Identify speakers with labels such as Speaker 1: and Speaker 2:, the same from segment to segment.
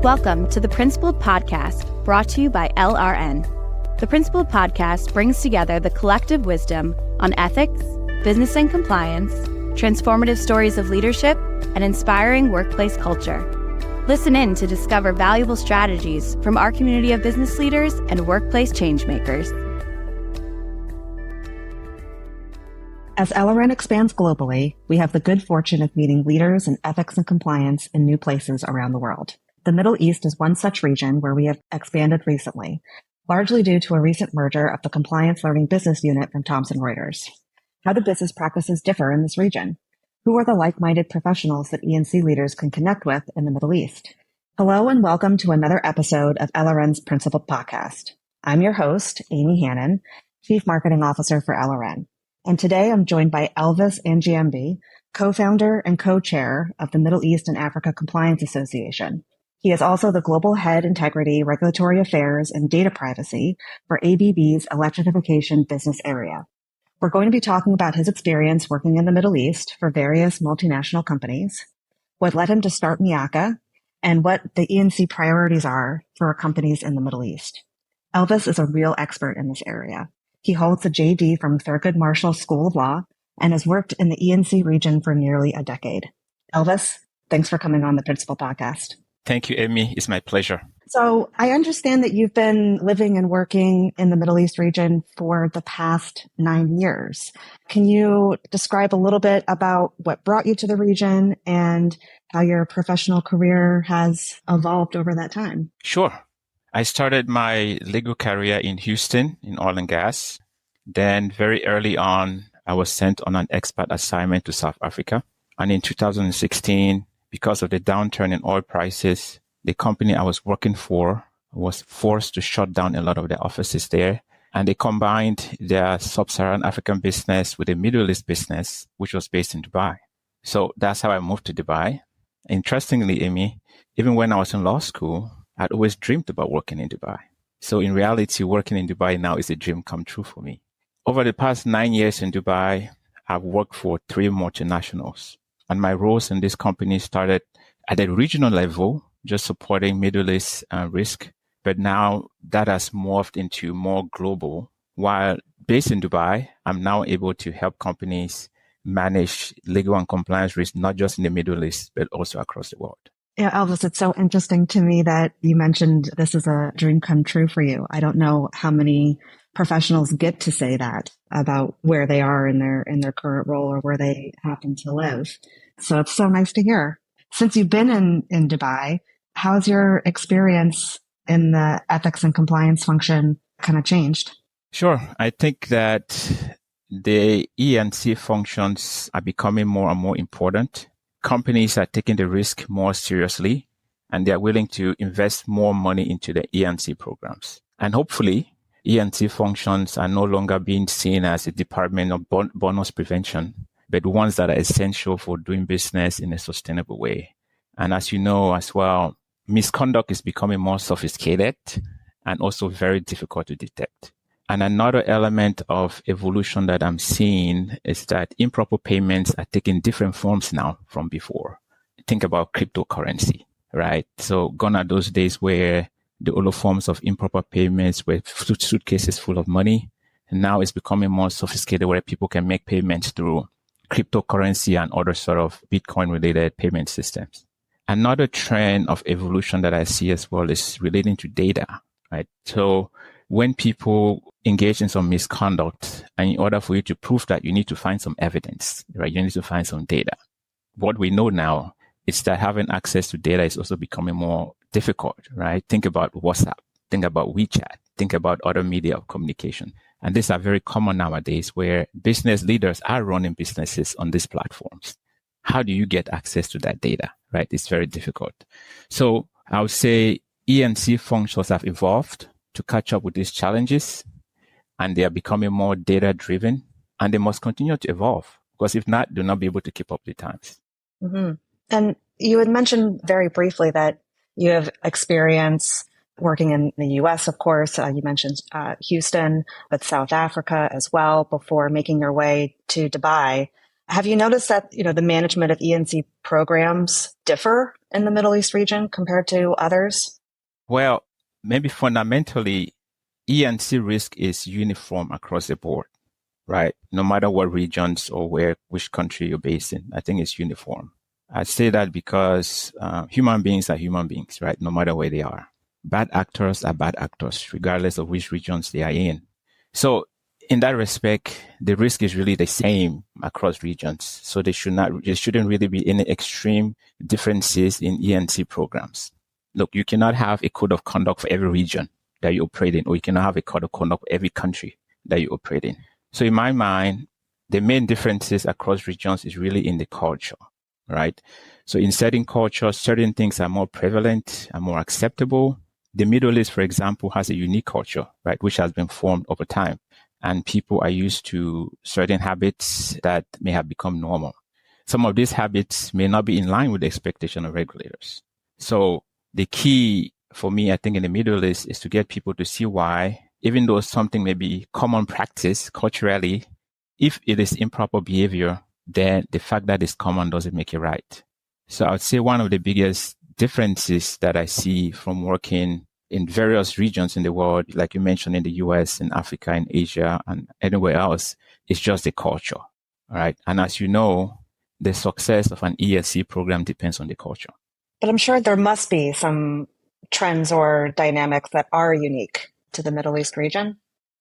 Speaker 1: Welcome to the Principled Podcast, brought to you by LRN. The Principled Podcast brings together the collective wisdom on ethics, business and compliance, transformative stories of leadership, and inspiring workplace culture. Listen in to discover valuable strategies from our community of business leaders and workplace changemakers.
Speaker 2: As LRN expands globally, we have the good fortune of meeting leaders in ethics and compliance in new places around the world. The Middle East is one such region where we have expanded recently, largely due to a recent merger of the Compliance Learning Business Unit from Thomson Reuters. How do business practices differ in this region? Who are the like-minded professionals that E&C leaders can connect with in the Middle East? Hello and welcome to another episode of LRN's Principled Podcast. I'm your host, Amy Hannon, Chief Marketing Officer for LRN. And today I'm joined by Elvis Angyiembe, co-founder and co-chair of the Middle East and Africa Compliance Association. He is also the Global Head Integrity, Regulatory Affairs, and Data Privacy for ABB's Electrification Business Area. We're going to be talking about his experience working in the Middle East for various multinational companies, what led him to start MEACA, and what the E&C priorities are for companies in the Middle East. Elvis is a real expert in this area. He holds a JD from Thurgood Marshall School of Law and has worked in the E&C region for nearly a decade. Elvis, thanks for coming on the Principled Podcast.
Speaker 3: Thank you, Amy. It's my pleasure.
Speaker 2: So I understand that you've been living and working in the Middle East region for the past 9 years. Can you describe a little bit about what brought you to the region and how your professional career has evolved over that time?
Speaker 3: Sure. I started my legal career in Houston in oil and gas. Then very early on, I was sent on an expat assignment to South Africa. And in 2016, because of the downturn in oil prices, the company I was working for was forced to shut down a lot of their offices there. And they combined their sub-Saharan African business with the Middle East business, which was based in Dubai. So that's how I moved to Dubai. Interestingly, Amy, even when I was in law school, I'd always dreamed about working in Dubai. So in reality, working in Dubai now is a dream come true for me. Over the past 9 years in Dubai, I've worked for 3 multinationals. And my roles in this company started at a regional level, just supporting Middle East risk. But now that has morphed into more global. While based in Dubai, I'm now able to help companies manage legal and compliance risk, not just in the Middle East, but also across the world.
Speaker 2: Yeah, Elvis, it's so interesting to me that you mentioned this is a dream come true for you. I don't know how many professionals get to say that about where they are in their current role or where they happen to live. So it's so nice to hear. Since you've been in Dubai, how's your experience in the ethics and compliance function kind of changed?
Speaker 3: Sure. I think that the E&C functions are becoming more and more important. Companies are taking the risk more seriously, and they are willing to invest more money into the E&C programs. And hopefully, E&C functions are no longer being seen as a department of bonus prevention, but ones that are essential for doing business in a sustainable way. And as you know as well, misconduct is becoming more sophisticated and also very difficult to detect. And another element of evolution that I'm seeing is that improper payments are taking different forms now from before. Think about cryptocurrency, right? So gone are those days where the older forms of improper payments were suitcases full of money. And now it's becoming more sophisticated where people can make payments through cryptocurrency and other sort of Bitcoin-related payment systems. Another trend of evolution that I see as well is relating to data, right? So when people engage in some misconduct, and in order for you to prove that, you need to find some evidence, right? You need to find some data. What we know now is that having access to data is also becoming more difficult, right? Think about WhatsApp, think about WeChat, think about other media of communication. And these are very common nowadays where business leaders are running businesses on these platforms. How do you get access to that data, right? It's very difficult. So I would say E&C functions have evolved to catch up with these challenges, and they are becoming more data-driven, and they must continue to evolve, because if not, they'll not be able to keep up with the times.
Speaker 2: Mm-hmm. And you had mentioned very briefly that you have experience working in the U.S., of course. You mentioned Houston, but South Africa as well before making your way to Dubai. Have you noticed that, the management of E&C programs differ in the Middle East region compared to others?
Speaker 3: Well, maybe fundamentally, E&C risk is uniform across the board, right? No matter what regions or which country you're based in, I think it's uniform. I say that because human beings are human beings, right? No matter where they are. Bad actors are bad actors, regardless of which regions they are in. So in that respect, the risk is really the same across regions. So there shouldn't really be any extreme differences in E&C programs. Look, you cannot have a code of conduct for every region that you operate in, or you cannot have a code of conduct for every country that you operate in. So in my mind, the main differences across regions is really in the culture, right? So in certain cultures, certain things are more prevalent and more acceptable. The Middle East, for example, has a unique culture, right, which has been formed over time. And people are used to certain habits that may have become normal. Some of these habits may not be in line with the expectation of regulators. So the key for me, I think, in the Middle East is to get people to see why, even though something may be common practice culturally, if it is improper behavior, then the fact that it's common doesn't make it right. So I would say one of the biggest differences that I see from working in various regions in the world, like you mentioned, in the US, in Africa, in Asia, and anywhere else, is just the culture. All right. And as you know, the success of an ESC program depends on the culture.
Speaker 2: But I'm sure there must be some trends or dynamics that are unique to the Middle East region.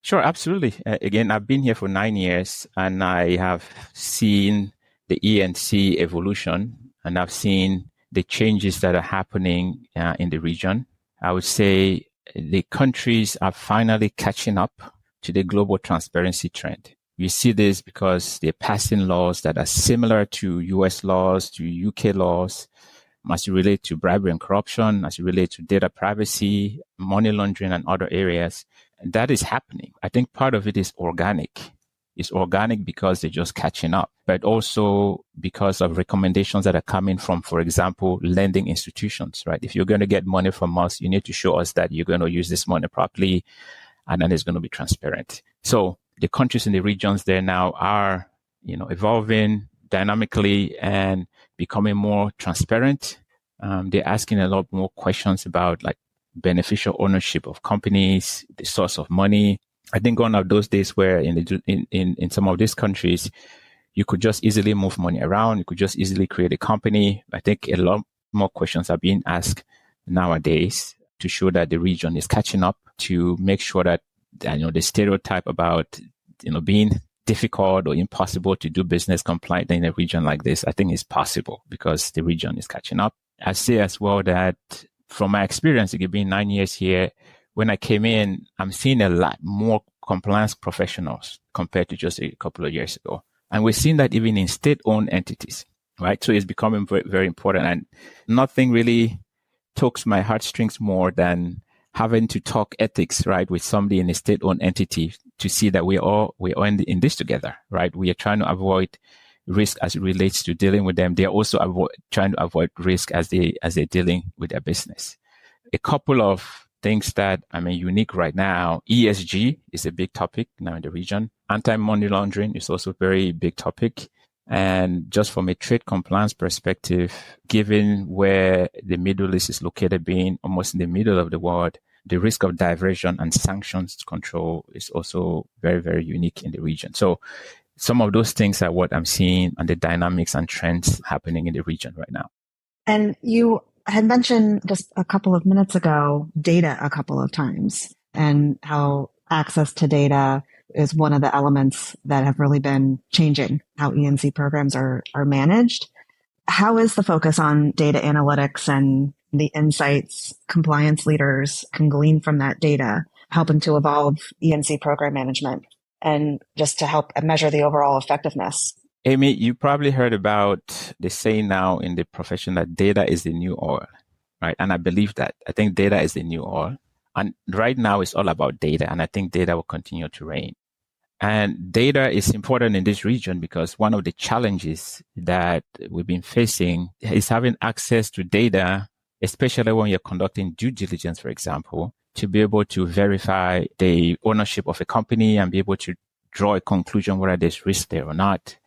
Speaker 3: Sure, absolutely. Again, I've been here for 9 years and I have seen the ENC evolution, and I've seen the changes that are happening in the region. I would say the countries are finally catching up to the global transparency trend. We see this because they're passing laws that are similar to US laws, to UK laws, as it relates to bribery and corruption, as it relates to data privacy, money laundering, and other areas. And that is happening. I think part of it is organic. It's organic because they're just catching up, but also because of recommendations that are coming from, for example, lending institutions, right? If you're going to get money from us, you need to show us that you're going to use this money properly, and then it's going to be transparent. So the countries in the regions there now are, evolving dynamically and becoming more transparent. They're asking a lot more questions about like beneficial ownership of companies, the source of money. I think gone are those days where in some of these countries, you could just easily move money around. You could just easily create a company. I think a lot more questions are being asked nowadays to show that the region is catching up, to make sure that, the stereotype about, being difficult or impossible to do business compliant in a region like this, I think is possible because the region is catching up. I say as well that from my experience, it being 9 years here, when I came in, I'm seeing a lot more compliance professionals compared to just a couple of years ago. And we're seeing that even in state-owned entities, right? So it's becoming very, very important. And nothing really tugs my heartstrings more than having to talk ethics, right, with somebody in a state-owned entity to see that we're all in this together, right? We are trying to avoid risk as it relates to dealing with them. They are also trying to avoid risk as they're dealing with their business. A couple of things that are unique right now. ESG is a big topic now in the region. Anti-money laundering is also a very big topic. And just from a trade compliance perspective, given where the Middle East is located, being almost in the middle of the world, the risk of diversion and sanctions control is also very, very unique in the region. So some of those things are what I'm seeing and the dynamics and trends happening in the region right now.
Speaker 2: And you had mentioned just a couple of minutes ago, data a couple of times, and how access to data is one of the elements that have really been changing how ENC programs are managed. How is the focus on data analytics and the insights compliance leaders can glean from that data, helping to evolve ENC program management and just to help measure the overall effectiveness?
Speaker 3: Amy, you probably heard about the saying now in the profession that data is the new oil, right? And I believe that. I think data is the new oil. And right now it's all about data. And I think data will continue to reign. And data is important in this region because one of the challenges that we've been facing is having access to data, especially when you're conducting due diligence, for example, to be able to verify the ownership of a company and be able to draw a conclusion whether there's risk there or not.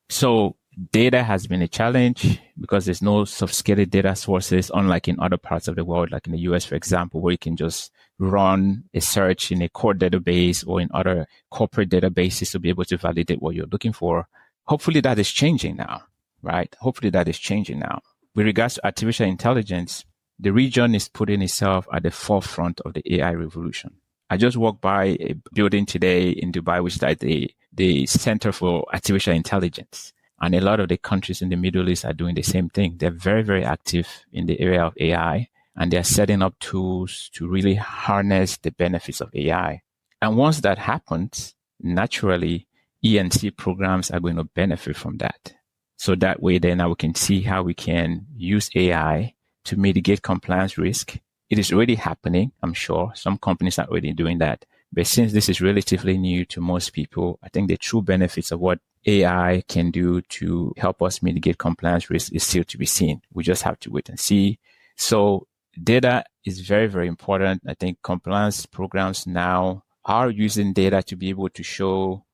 Speaker 3: So data has been a challenge because there's no sophisticated data sources, unlike in other parts of the world, like in the US, for example, where you can just run a search in a core database or in other corporate databases to be able to validate what you're looking for. Hopefully that is changing now, right? Hopefully that is changing now. With regards to artificial intelligence, the region is putting itself at the forefront of the AI revolution. I just walked by a building today in Dubai, which is like the Center for Artificial Intelligence. And a lot of the countries in the Middle East are doing the same thing. They're very, very active in the area of AI, and they're setting up tools to really harness the benefits of AI. And once that happens, naturally, E&C programs are going to benefit from that. So that way, then now we can see how we can use AI to mitigate compliance risk. It is already happening, I'm sure. Some companies are already doing that. But since this is relatively new to most people, I think the true benefits of what AI can do to help us mitigate compliance risk is still to be seen. We just have to wait and see. So data is very, very important. I think compliance programs now are using data to be able to show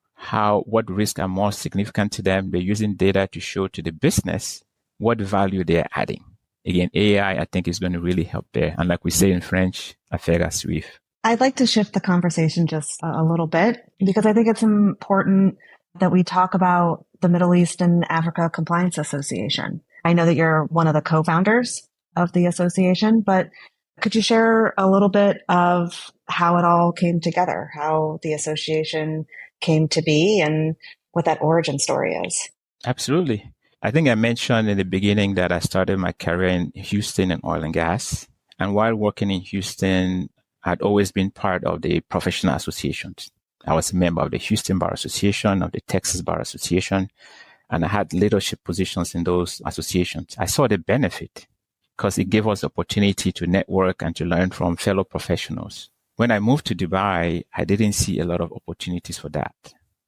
Speaker 3: what risks are more significant to them. They're using data to show to the business what value they're adding. Again, AI, I think, is going to really help there. And like we say in French, affaire à suivre.
Speaker 2: I'd like to shift the conversation just a little bit because I think it's important that we talk about the Middle East and Africa Compliance Association. I know that you're one of the co-founders of the association, but could you share a little bit of how it all came together, how the association came to be and what that origin story is?
Speaker 3: Absolutely. I think I mentioned in the beginning that I started my career in Houston in oil and gas. And while working in Houston, I'd always been part of the professional associations. I was a member of the Houston Bar Association, of the Texas Bar Association, and I had leadership positions in those associations. I saw the benefit because it gave us opportunity to network and to learn from fellow professionals. When I moved to Dubai, I didn't see a lot of opportunities for that.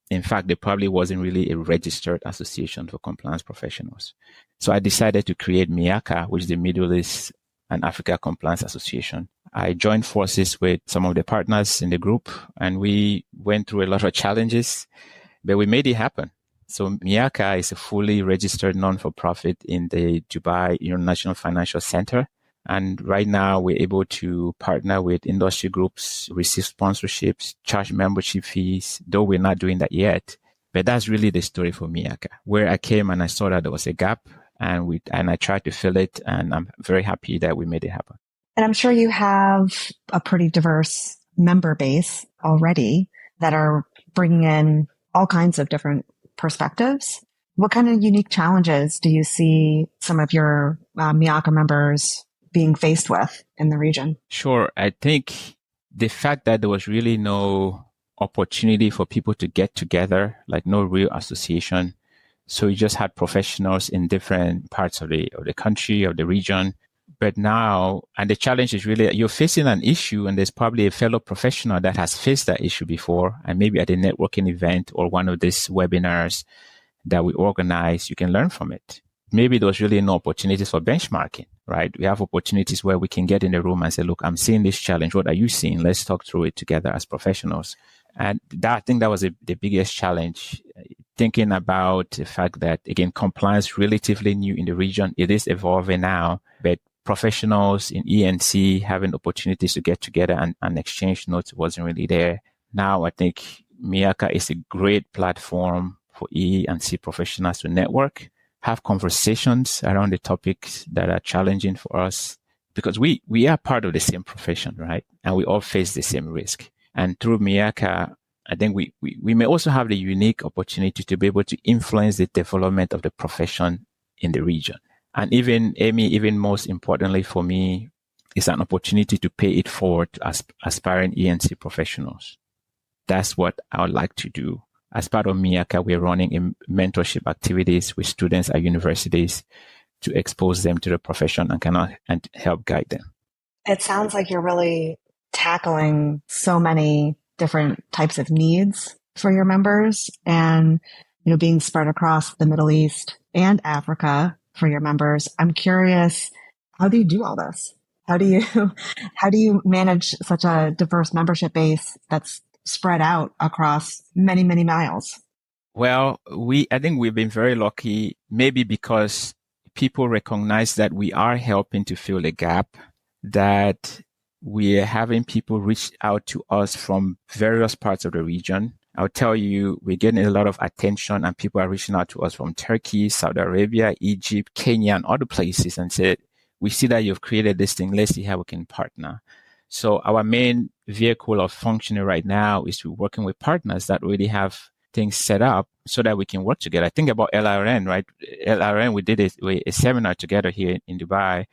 Speaker 3: In fact, there probably wasn't really a registered association for compliance professionals. So I decided to create MEACA, which is the Middle East and Africa Compliance Association. I joined forces with some of the partners in the group, and we went through a lot of challenges, but we made it happen. So MEACA is a fully registered non-for-profit in the Dubai International Financial Center. And right now we're able to partner with industry groups, receive sponsorships, charge membership fees, though we're not doing that yet. But that's really the story for MEACA, where I came and I saw that there was a gap and I tried to fill it. And I'm very happy that we made it happen.
Speaker 2: And I'm sure you have a pretty diverse member base already that are bringing in all kinds of different perspectives. What kind of unique challenges do you see some of your MEACA members being faced with in the region?
Speaker 3: Sure. I think the fact that there was really no opportunity for people to get together, like no real association. So you just had professionals in different parts of the country, of the region. But now, and the challenge is really, you're facing an issue and there's probably a fellow professional that has faced that issue before. And maybe at a networking event or one of these webinars that we organize, you can learn from it. Maybe there was really no opportunities for benchmarking, right? We have opportunities where we can get in the room and say, look, I'm seeing this challenge. What are you seeing? Let's talk through it together as professionals. And I think that was the biggest challenge, thinking about the fact that, again, compliance relatively new in the region. It is evolving now, but professionals in E&C having opportunities to get together and exchange notes wasn't really there. Now, I think MEACA is a great platform for E&C professionals to network, have conversations around the topics that are challenging for us, because we are part of the same profession, right? And we all face the same risk. And through MEACA, I think we may also have the unique opportunity to be able to influence the development of the profession in the region. And even most importantly for me, is an opportunity to pay it forward to aspiring E&C professionals. That's what I would like to do. As part of MEACA, we're running mentorship activities with students at universities to expose them to the profession and help guide them.
Speaker 2: It sounds like you're really tackling so many different types of needs for your members and, being spread across the Middle East and Africa for your members. I'm curious, how do you do all this? How do you manage such a diverse membership base that's spread out across many, many miles?
Speaker 3: Well, I think we've been very lucky, maybe because people recognize that we are helping to fill a gap, that we are having people reach out to us from various parts of the region. I'll tell you, we're getting a lot of attention and people are reaching out to us from Turkey, Saudi Arabia, Egypt, Kenya, and other places and said, we see that you've created this thing. Let's see how we can partner. So our main vehicle of functioning right now is to working with partners that already have things set up so that we can work together. Think about LRN, right? LRN, we did a seminar together here in Dubai,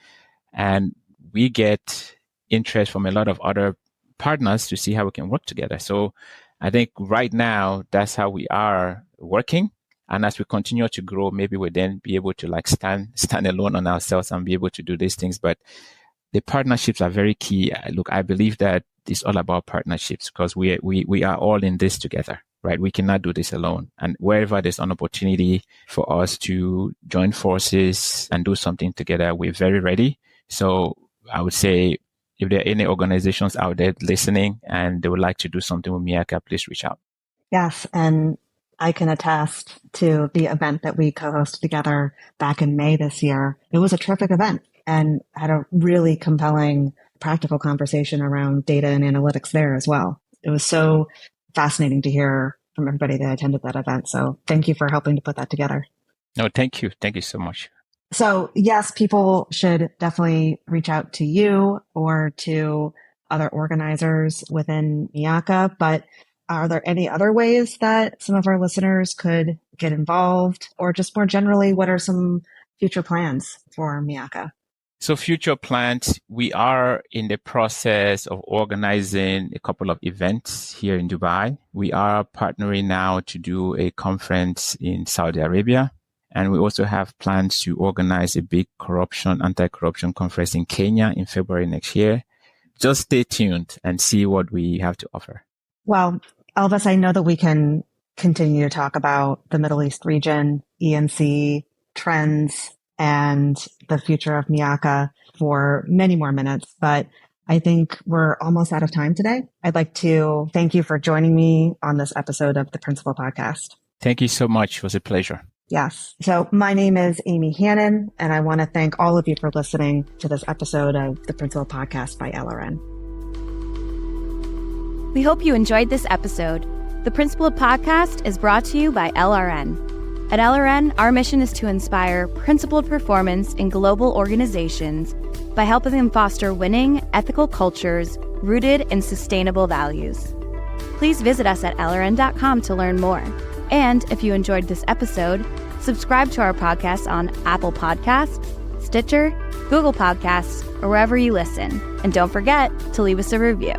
Speaker 3: and we get interest from a lot of other partners to see how we can work together. So I think right now, that's how we are working. And as we continue to grow, maybe we'll then be able to like stand alone on ourselves and be able to do these things. But the partnerships are very key. Look, I believe that it's all about partnerships because we are all in this together, right? We cannot do this alone. And wherever there's an opportunity for us to join forces and do something together, we're very ready. So I would say if there are any organizations out there listening and they would like to do something with MEACA, please reach out.
Speaker 2: Yes. And I can attest to the event that we co-hosted together back in May this year. It was a terrific event and had a really compelling practical conversation around data and analytics there as well. It was so fascinating to hear from everybody that attended that event. So thank you for helping to put that together.
Speaker 3: No, thank you. Thank you so much.
Speaker 2: So yes, people should definitely reach out to you or to other organizers within MEACA, but are there any other ways that some of our listeners could get involved, or just more generally, what are some future plans for MEACA?
Speaker 3: So future plans, we are in the process of organizing a couple of events here in Dubai. We are partnering now to do a conference in Saudi Arabia. And we also have plans to organize a big anti-corruption conference in Kenya in February next year. Just stay tuned and see what we have to offer.
Speaker 2: Well, Elvis, I know that we can continue to talk about the Middle East region, ENC, trends, and the future of MEACA for many more minutes, but I think we're almost out of time today. I'd like to thank you for joining me on this episode of the Principal Podcast.
Speaker 3: Thank you so much. It was a pleasure.
Speaker 2: Yes. So my name is Amy Hannon, and I want to thank all of you for listening to this episode of the Principal Podcast by LRN.
Speaker 1: We hope you enjoyed this episode. The Principled Podcast is brought to you by LRN. At LRN, our mission is to inspire principled performance in global organizations by helping them foster winning, ethical cultures rooted in sustainable values. Please visit us at LRN.com to learn more. And if you enjoyed this episode, subscribe to our podcast on Apple Podcasts, Stitcher, Google Podcasts, or wherever you listen. And don't forget to leave us a review.